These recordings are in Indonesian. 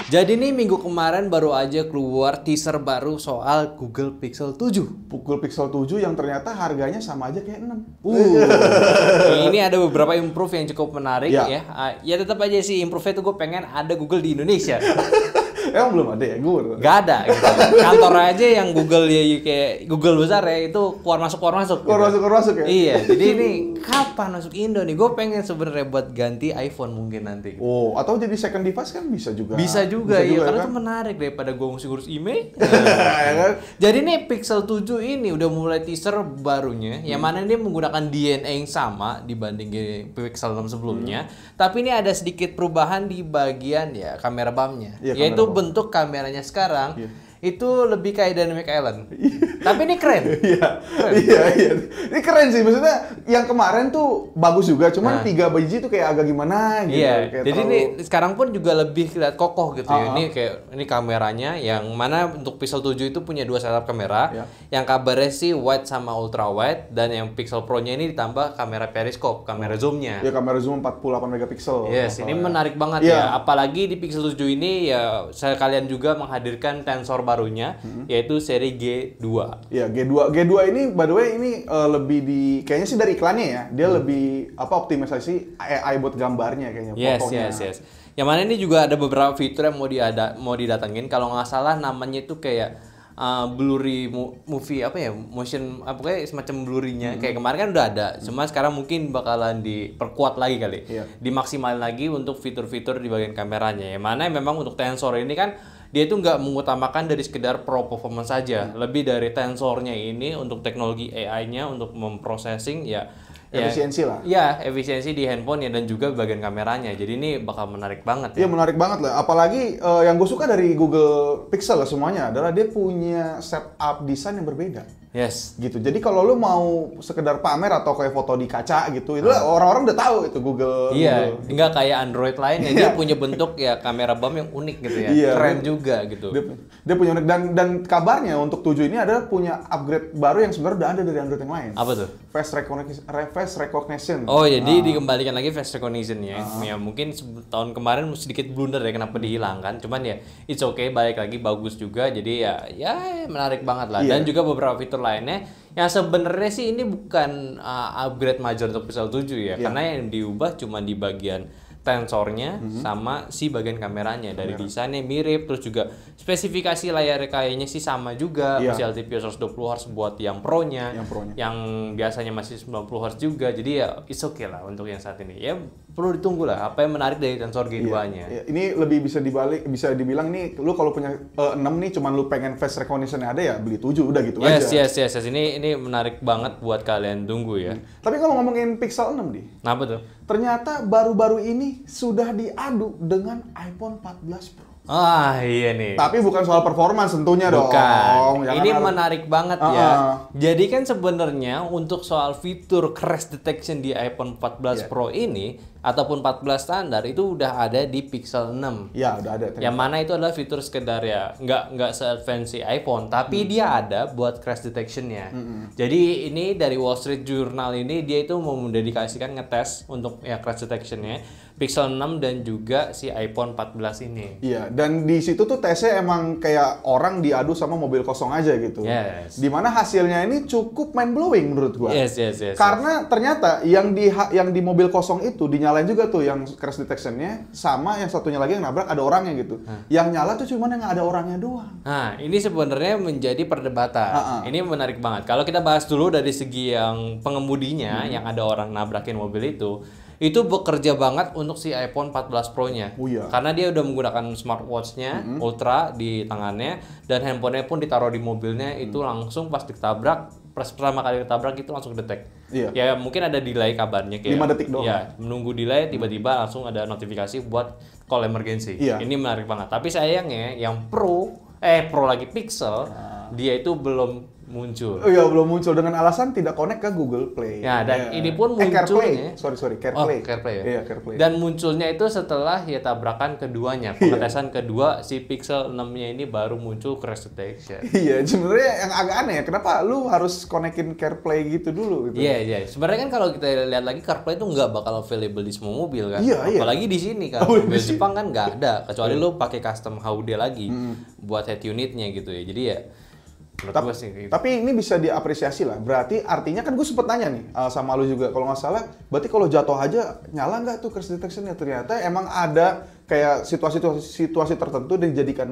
Jadi nih minggu kemarin baru aja keluar teaser baru soal Google Pixel 7. Google Pixel 7 yang ternyata harganya sama aja kayak 6. Ini ada beberapa improve yang cukup menarik Ya. ya. Ya tetap aja sih improve-nya tuh gue pengen ada Google di Indonesia. Emang belum ada ya? Gue Gak ada gitu. Kantor aja yang Google ya kayak Google besar ya itu keluar masuk gitu. keluar masuk ya? Iya, jadi ini kapan masuk Indo nih? Gue pengen sebenarnya buat ganti iPhone mungkin nanti. Oh, atau jadi second device kan bisa juga. Bisa juga ya, karena kan? itu menarik daripada gue mesti ngurus email. Ya kan? Jadi nih Pixel 7 ini udah mulai teaser barunya, yang mana dia menggunakan DNA yang sama dibanding Pixel 6 sebelumnya. Tapi ini ada sedikit perubahan di bagian ya kamera bumpnya, Iya, yaitu kamera bump. bentuk kameranya sekarang. Iya. Itu lebih kayak Dynamic Island. Tapi ini keren. Iya. Ini keren sih, maksudnya yang kemarin tuh bagus juga, cuman 3 biji tuh kayak agak gimana gitu. Iya, Kayak jadi terlalu- ini sekarang pun juga lebih kelihatan kokoh gitu ya. Ah. Ini kayak ini kameranya yang mana untuk Pixel 7 itu punya 2 setup kamera. Iya. Yang kabarnya sih wide sama ultra wide, dan yang Pixel Pro-nya ini ditambah kamera periscope, kamera zoom-nya. Ya kamera zoom 48 megapiksel. Yes, ini menarik banget Iya. ya. Apalagi di Pixel 7 ini ya sekalian juga menghadirkan tensor barunya yaitu seri G2. Ya G2 ini by the way ini lebih di kayaknya sih dari iklannya ya. Dia lebih optimisasi AI buat gambarnya kayaknya, fotonya. Yes. Yang mana ini juga ada beberapa fitur yang mau didatengin. Kalau nggak salah namanya itu kayak blurry movie apa ya, motion apa kayak semacam blurry-nya. Kayak kemarin kan udah ada. Cuma sekarang mungkin bakalan diperkuat lagi kali. Iya. Dimaksimalin lagi untuk fitur-fitur di bagian kameranya. Yang mana memang untuk tensor ini kan dia itu nggak mengutamakan dari sekedar pro performance saja, lebih dari tensornya ini untuk teknologi AI-nya untuk memprocessing ya Efisiensi lah. Ya, efisiensi di handphone ya, dan juga bagian kameranya. Jadi ini bakal menarik banget ya. Iya menarik banget lah. Apalagi yang gue suka dari Google Pixel semuanya adalah dia punya setup desain yang berbeda. Yes. Gitu. Jadi kalau lu mau sekedar pamer atau kayak foto di kaca gitu, itu orang-orang udah tahu itu Google. Iya, Google. enggak kayak Android lainnya, dia punya bentuk ya kamera bump yang unik gitu ya. Iya, Keren juga gitu. Dia punya unik, dan kabarnya untuk 7 ini adalah punya upgrade baru yang sebenarnya udah ada dari Android yang lain. Apa tuh? Face recognition. Oh, jadi dikembalikan lagi face recognition ya. Ya mungkin tahun kemarin sedikit blunder ya kenapa dihilangkan. Cuman ya it's okay, balik lagi bagus juga. Jadi ya menarik banget lah. Iya. Dan juga beberapa fitur lainnya yang sebenarnya sih ini bukan upgrade major untuk Pixel 7 ya. Karena yang diubah cuma di bagian tensornya sama si bagian kameranya. Dari desainnya mirip, terus juga spesifikasi layar kayaknya sih sama juga. Iya. Masih LTPO 120 Hz buat yang Pro-nya. Yang biasanya masih 90 Hz juga. Jadi ya it's okay lah untuk yang saat ini. Ya perlu ditunggu lah apa yang menarik dari tensor G2-nya. Iya. Ini lebih bisa dibilang nih, lu kalau punya 6 nih cuman lu pengen face recognition ada ya beli 7 udah gitu aja. Yes. Ini menarik banget buat kalian tunggu ya. Tapi kalau ngomongin Pixel 6 nih, Kenapa tuh? ternyata baru-baru ini sudah diadu dengan iPhone 14 Pro. Ah iya nih. Tapi bukan soal performance tentunya dong. Bukan. Jangan Ini harap- menarik banget ya. Jadi kan sebenarnya untuk soal fitur crash detection di iPhone 14 Pro ini ataupun 14 standar itu udah ada di Pixel 6. Ya udah ada. Yang mana itu adalah fitur sekedar ya nggak se-fancy iPhone, tapi dia ada buat crash detection-nya. Jadi ini dari Wall Street Journal ini dia itu mau mendedikasikan ngetes untuk ya crash detection-nya Pixel 6 dan juga si iPhone 14 ini. Iya, dan di situ tuh tesnya emang kayak orang diadu sama mobil kosong aja gitu. Yes. Dimana hasilnya ini cukup mind blowing menurut gua. Yes. Karena ternyata yang di mobil kosong itu dinyalain juga tuh yang crash detection-nya, sama yang satunya lagi yang nabrak ada orangnya gitu. Yang nyala tuh cuman yang nggak ada orangnya doang. Nah, ini sebenarnya menjadi perdebatan. Ini menarik banget. Kalau kita bahas dulu dari segi yang pengemudinya, yang ada orang nabrakin mobil itu bekerja banget untuk si iPhone 14 Pro-nya. Oh iya. Karena dia udah menggunakan smartwatch-nya Ultra di tangannya, dan handphonenya pun ditaruh di mobilnya, itu langsung pas ditabrak, pertama kali ditabrak itu langsung detect. Iya. Ya mungkin ada delay kabarnya kayak 5 detik doang. Ya, menunggu delay tiba-tiba langsung ada notifikasi buat call emergency. Iya. Ini menarik banget. Tapi sayangnya yang Pro lagi Pixel, dia itu belum muncul. Oh iya, belum muncul dengan alasan tidak connect ke Google Play. Ya, dan ini pun CarePlay. munculnya. CarePlay. CarePlay ya. Iya, CarePlay. Dan munculnya itu setelah ya tabrakan keduanya, pengetesan kedua si Pixel 6-nya ini baru muncul crash detection. Iya, sebenarnya yang agak aneh ya, kenapa lu harus konekin CarePlay gitu dulu gitu. Iya. Sebenarnya kan kalau kita lihat lagi CarPlay itu nggak bakal available di semua mobil kan. Iya. Apalagi di sini kan. Mobil Jepang kan nggak ada, kecuali lu pakai custom HUD lagi buat head unitnya gitu ya. Jadi ya menurut gua sih gitu. Tapi ini bisa diapresiasi lah. Berarti artinya kan gue sempet nanya nih sama lu juga. Kalau nggak salah, berarti kalau jatuh aja nyala nggak tuh crash detection-nya? Ternyata emang ada kayak situasi tertentu dan dijadikan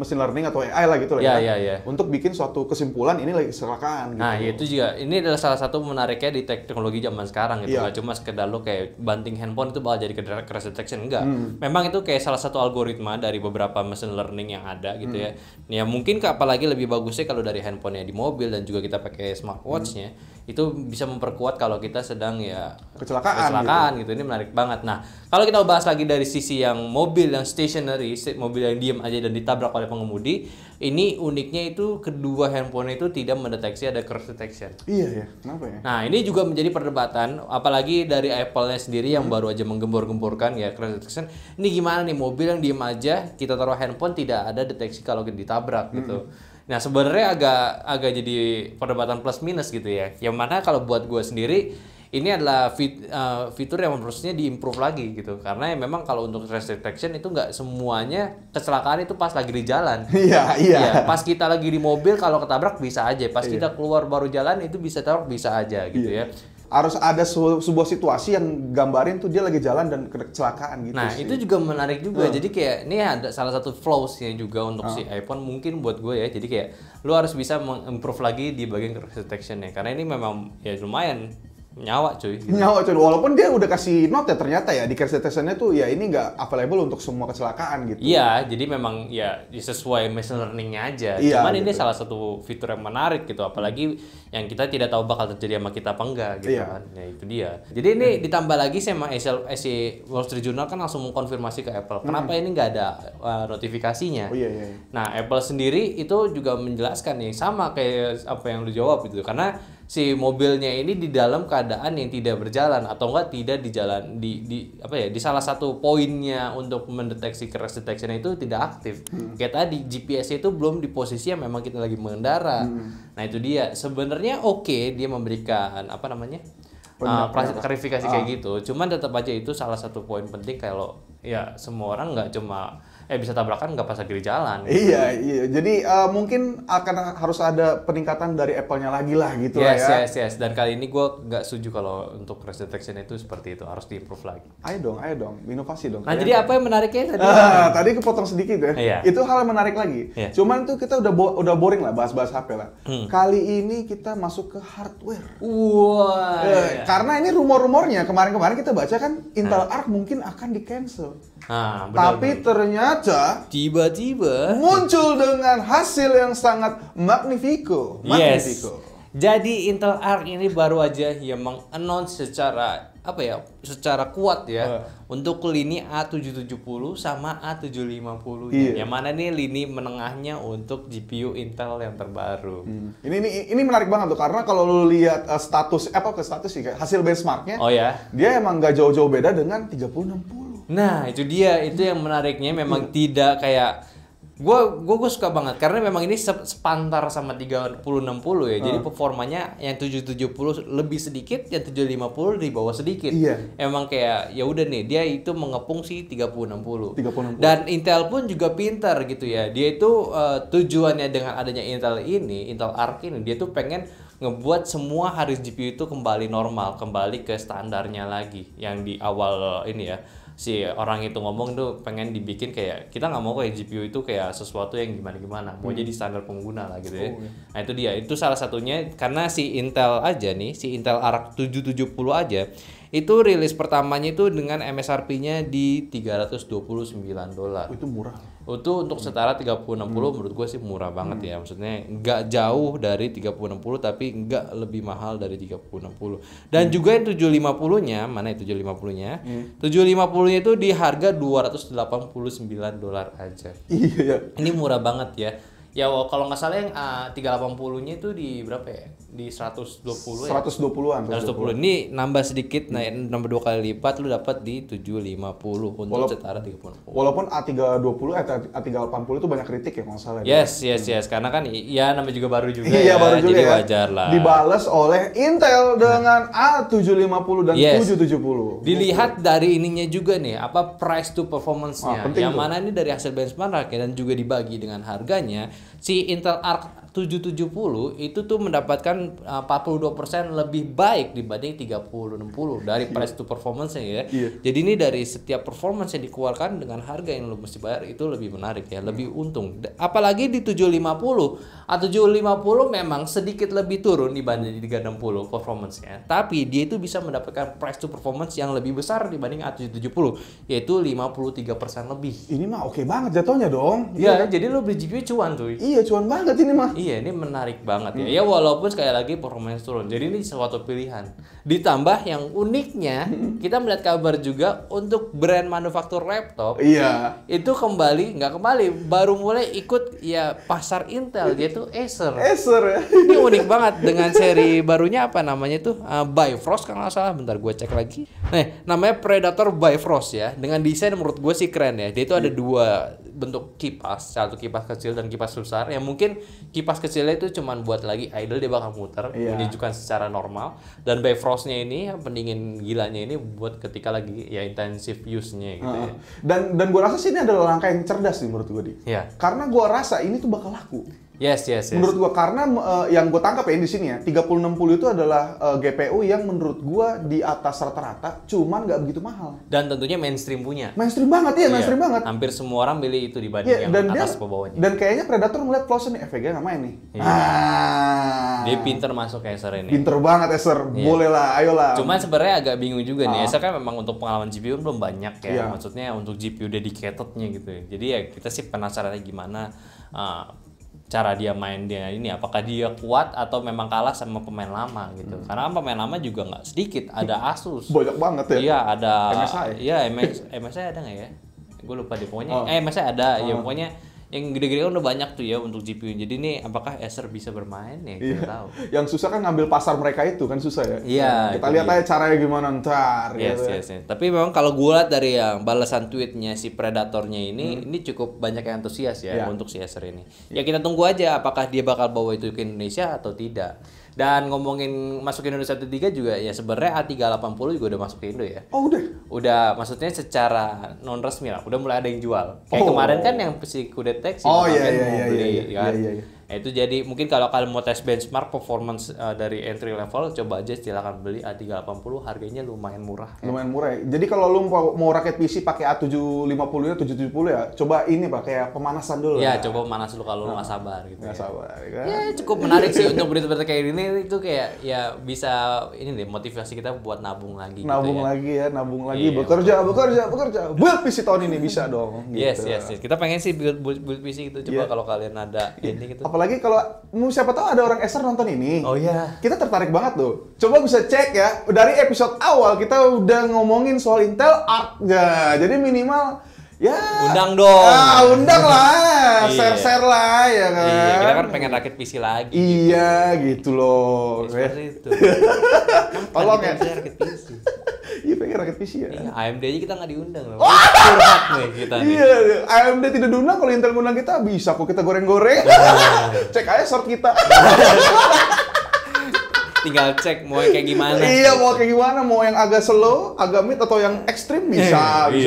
mesin learning atau AI lah gitu lah ya. untuk bikin suatu kesimpulan ini lagi kecelakaan gitu. Nah, itu juga ini adalah salah satu menariknya di teknologi zaman sekarang gitu. Iya. Nggak cuma sekedar lo kayak banting handphone itu bakal jadi crash detection, enggak. Memang itu kayak salah satu algoritma dari beberapa machine learning yang ada gitu ya. Ya mungkin apalagi lebih bagusnya kalau dari handphonenya di mobil dan juga kita pakai smartwatch-nya itu bisa memperkuat kalau kita sedang ya kecelakaan gitu. Ini menarik banget. Nah, kalau kita bahas lagi dari sisi yang mobil yang stationary, mobil yang diem aja dan ditabrak oleh pengemudi, ini uniknya itu kedua handphone itu tidak mendeteksi ada crash detection. Iya ya, kenapa ya? Nah, ini juga menjadi perdebatan, apalagi dari Apple-nya sendiri yang baru aja menggembor-gemborkan ya crash detection. Ini gimana nih, mobil yang diem aja kita taruh handphone tidak ada deteksi kalau ditabrak gitu. Nah, sebenarnya agak jadi perdebatan plus minus gitu ya. Yang mana kalau buat gue sendiri ini adalah fitur yang harusnya diimprove lagi gitu. Karena memang kalau untuk crash detection itu nggak semuanya kecelakaan itu pas lagi di jalan. Iya. Pas kita lagi di mobil kalau ketabrak bisa aja. Pas kita keluar baru jalan itu bisa tabrak bisa aja gitu ya. Harus ada sebuah situasi yang gambarin tuh dia lagi jalan dan kecelakaan gitu. Nah, sih. itu juga menarik juga. Jadi kayak ini ada salah satu flaws-nya juga untuk si iPhone mungkin buat gue ya. Jadi kayak lu harus bisa mengimprove lagi di bagian crash detection-nya. Karena ini memang ya lumayan nyawa cuy. Gitu. Nyawa cuy, walaupun dia udah kasih note ya ternyata ya di crash detection-nya tuh ya ini nggak available untuk semua kecelakaan gitu. Iya, jadi memang ya sesuai machine learning-nya aja. Iya, Cuman ini gitu. salah satu fitur yang menarik gitu, apalagi yang kita tidak tahu bakal terjadi sama kita apa enggak gitu kan. Ya itu dia. Jadi ini ditambah lagi sama si Wall Street Journal kan langsung mengkonfirmasi ke Apple. Kenapa ini nggak ada notifikasinya? Oh iya. Nah, Apple sendiri itu juga menjelaskan nih sama kayak apa yang lu jawab gitu. Karena si mobilnya ini di dalam keadaan yang tidak berjalan atau enggak tidak di jalan di salah satu poinnya untuk mendeteksi crash detection itu tidak aktif. Kayak tadi GPS itu belum di posisi yang memang kita lagi mengendara. Nah, itu dia. Sebenarnya oke dia memberikan klarifikasi kayak gitu. Cuman tetap aja itu salah satu poin penting kalau ya semua orang nggak cuma bisa tabrakan nggak pas lagi di jalan. Gitu. Iya. Jadi mungkin akan harus ada peningkatan dari Apple-nya lagi lah gitu ya. Yes. Dan kali ini gue nggak setuju kalau untuk crash detection itu seperti itu, harus diimprove lagi. Ayo dong, inovasi dong. Nah, jadi apa yang menariknya tadi? Tadi kepotong sedikit ya. Iya. Itu hal yang menarik lagi. Iya. Cuman tuh kita udah boring lah bahas-bahas HP lah. Kali ini kita masuk ke hardware. Wah. Karena ini rumor-rumornya kemarin-kemarin kita baca kan Intel Arc mungkin akan di-cancel. Tapi ternyata tiba-tiba muncul dengan hasil yang sangat magnifico. Yes. Jadi Intel Arc ini baru aja yang meng-announce secara kuat ya untuk lini A770 sama A750. Yang mana nih lini menengahnya untuk GPU Intel yang terbaru. Ini menarik banget tuh karena kalau lu lihat status sih kayak hasil benchmarknya. Oh ya. Dia emang nggak jauh-jauh beda dengan 3060. Nah, itu dia. Itu yang menariknya memang tidak kayak gue suka banget karena memang ini sepantar sama 3060 ya. Jadi performanya yang 770 lebih sedikit, yang 750 di bawah sedikit. Iya. Emang kayak ya udah nih, dia itu mengepung si 3060. 3060. Dan Intel pun juga pintar gitu ya. Dia itu tujuannya dengan adanya Intel Arc ini, dia tuh pengen ngebuat semua harddisk GPU itu kembali normal, kembali ke standarnya lagi yang di awal ini ya. Si orang itu ngomong tuh pengen dibikin kayak kita nggak mau kayak GPU itu kayak sesuatu yang gimana mau jadi standar pengguna lah gitu ya. Nah itu dia, itu salah satunya karena si Intel Arc 770 aja itu rilis pertamanya itu dengan MSRP-nya di $329. Itu murah. Itu untuk setara 3060 menurut gue sih murah banget ya. Maksudnya nggak jauh dari 3060 tapi nggak lebih mahal dari 3060. Dan juga yang 750-nya, mana itu 750-nya? 750-nya itu di harga $289 aja. Iya. Ini murah banget ya. Ya kalau nggak salah yang A380-nya itu di berapa ya? Di 120 ya? 120-an. 120. Ini nambah sedikit, nambah 2 kali lipat, lu dapat di 750 untuk setara 30. Walaupun A320 A380 itu banyak kritik ya kalau nggak salah. Yes. Karena kan ya namanya juga baru juga iya, ya. baru juga jadi ya. wajar lah. Dibales oleh Intel dengan A750 dan 770. Dilihat dari ininya juga nih, apa price to performance-nya. Yang tuh. mana ini dari hasil benchmark ya, dan juga dibagi dengan harganya. Si Intel Arc 770 itu tuh mendapatkan 42% lebih baik dibanding 3060 dari price to performance-nya ya. Jadi ini dari setiap performance yang dikeluarkan dengan harga yang lu mesti bayar itu lebih menarik ya, lebih untung. Apalagi di 750. A750 memang sedikit lebih turun dibanding di 360 performance-nya. Tapi dia itu bisa mendapatkan price to performance yang lebih besar dibanding A770, yaitu 53% lebih. Ini mah oke banget jatuhnya dong. Iya, jadi lu beli GPU cuan tuh. Iya, cuan banget ini mah. Iya, ini menarik banget ya. Ya walaupun sekali lagi performance turun. Jadi ini suatu pilihan. Ditambah yang uniknya, kita melihat kabar juga untuk brand manufaktur laptop. Iya. Itu nggak kembali, baru mulai ikut ya pasar Intel, yaitu Acer. Acer ya. Ini unik banget dengan seri barunya apa namanya tuh? Bifrost kalau nggak salah. Bentar gue cek lagi. Nah, namanya Predator Bifrost ya. Dengan desain menurut gue sih keren ya. Dia itu ada dua bentuk kipas, satu kipas kecil dan kipas besar. Yang mungkin kipas kecilnya itu cuman buat lagi idle, dia bakal muter, menunjukkan secara normal. Dan Bifrostnya ini, pendingin gilanya ini buat ketika lagi ya intensive use-nya gitu ya. Dan gue rasa sih ini adalah langkah yang cerdas sih menurut gue di. Iya. Karena gue rasa ini tuh bakal laku. Yes. Menurut gua karena yang gue tangkap ya di sini ya 3060 itu adalah GPU yang menurut gua di atas rata-rata, cuman nggak begitu mahal. Dan tentunya mainstream punya. Mainstream banget ya, mainstream banget. Hampir semua orang beli itu dibanding yang atas ke bawahnya. Dan kayaknya Predator ngeliat close nih, FVG nggak main nih. Dia pinter masuk ke Acer ini. Pinter banget Acer, boleh lah, ayolah. Cuman sebenarnya agak bingung juga nih. Acer kan memang untuk pengalaman GPU belum banyak ya. Maksudnya untuk GPU dedicated-nya gitu. Jadi ya kita sih penasarannya gimana cara dia main dia ini, apakah dia kuat atau memang kalah sama pemain lama gitu. Karena pemain lama juga nggak sedikit, ada Asus. Banyak banget ya. Iya, ada MSI. Iya, MSI ada nggak ya? Gue lupa deh pokoknya. MSI ada, ya pokoknya yang gede-gede kan udah banyak tuh ya untuk GPU. Jadi ini apakah Acer bisa bermain ya? Kita tahu. Yang susah kan ngambil pasar mereka itu kan susah ya. Iya. Kita lihat aja caranya gimana ntar. Yes. Tapi memang kalau gue lihat dari yang balasan tweetnya si Predatornya ini cukup banyak yang antusias ya untuk si Acer ini. Ya kita tunggu aja apakah dia bakal bawa itu ke Indonesia atau tidak. Dan ngomongin masuk ke Indonesia 1.3 juga ya sebenarnya A380 juga udah masuk ke Indo ya. Oh udah? Udah, maksudnya secara non resmi lah, udah mulai ada yang jual. Kayak kemarin kan yang si Kudetek sih iya. Nah, itu jadi mungkin kalau kalian mau tes benchmark performance dari entry level, coba aja silakan beli A380, harganya lumayan murah. Lumayan murah ya. Jadi kalau lu mau rakit PC pakai A750 ya, 770 ya, coba ini Pak, kayak pemanasan dulu. Ya, coba pemanas dulu kalau lu nggak sabar gitu. Nggak sabar, kan? Ya, cukup menarik sih untuk berita-berita kayak ini, itu kayak ya bisa ini deh motivasi kita buat nabung lagi nabung gitu ya. nabung lagi, bekerja. Build PC tahun ini bisa dong. Yes. Gitu. Kita pengen sih build PC gitu. Coba kalau kalian ada ini gitu. Apalagi kalau siapa tahu ada orang Acer nonton ini. Oh iya. Kita tertarik banget tuh. Coba bisa cek ya. Dari episode awal kita udah ngomongin soal Intel Arc. Ya, jadi minimal ya undang dong. Undang lah. Share-share lah ya kan. Iya, kita kan pengen rakit PC lagi. Iya, gitu loh. Seperti itu. Tolong ya. Rakit PC. Iya, pengen rakit PC ya. Iya, AMD aja kita nggak diundang loh. Curhat nih kita nih. Iya, AMD tidak diundang, kalau Intel ngundang kita bisa kok kita goreng-goreng. Cek aja short kita. Tinggal cek mau kayak gimana. Iya, mau kayak gimana, mau yang agak slow, agak mid atau yang ekstrim bisa. Oh,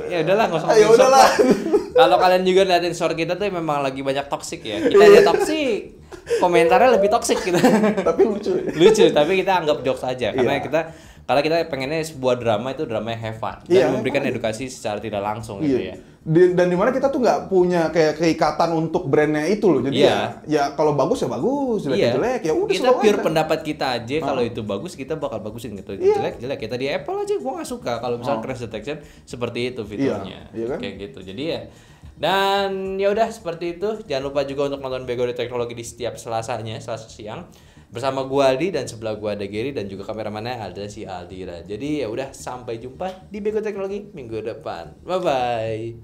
ya udahlah, nggak usah. Ya udahlah. Kalau kalian juga liatin short kita tuh memang lagi banyak toxic ya. Kita aja toxic. Komentarnya lebih toxic kita. Tapi lucu. Lucu, tapi kita anggap jokes aja karena kita pengennya sebuah drama itu drama yang have fun dan memberikan edukasi secara tidak langsung gitu ya. Dan dimana kita tuh nggak punya kayak keikatan untuk brandnya itu loh. Jadi ya kalau bagus ya bagus, jelek ya udah. Kita pure pendapat kita aja, kalau itu bagus kita bakal bagusin gitu. Jelek kita di Apple aja gua nggak suka kalau misalnya crash detection seperti itu fiturnya. Iya kan? Kayak gitu. Jadi ya. Dan ya udah seperti itu. Jangan lupa juga untuk nonton Bego di Teknologi di setiap Selasa siang. Bersama gua Aldi dan sebelah gua ada Gary dan juga kameramannya ada si Aldira. Jadi ya udah sampai jumpa di Bego Teknologi minggu depan. Bye bye.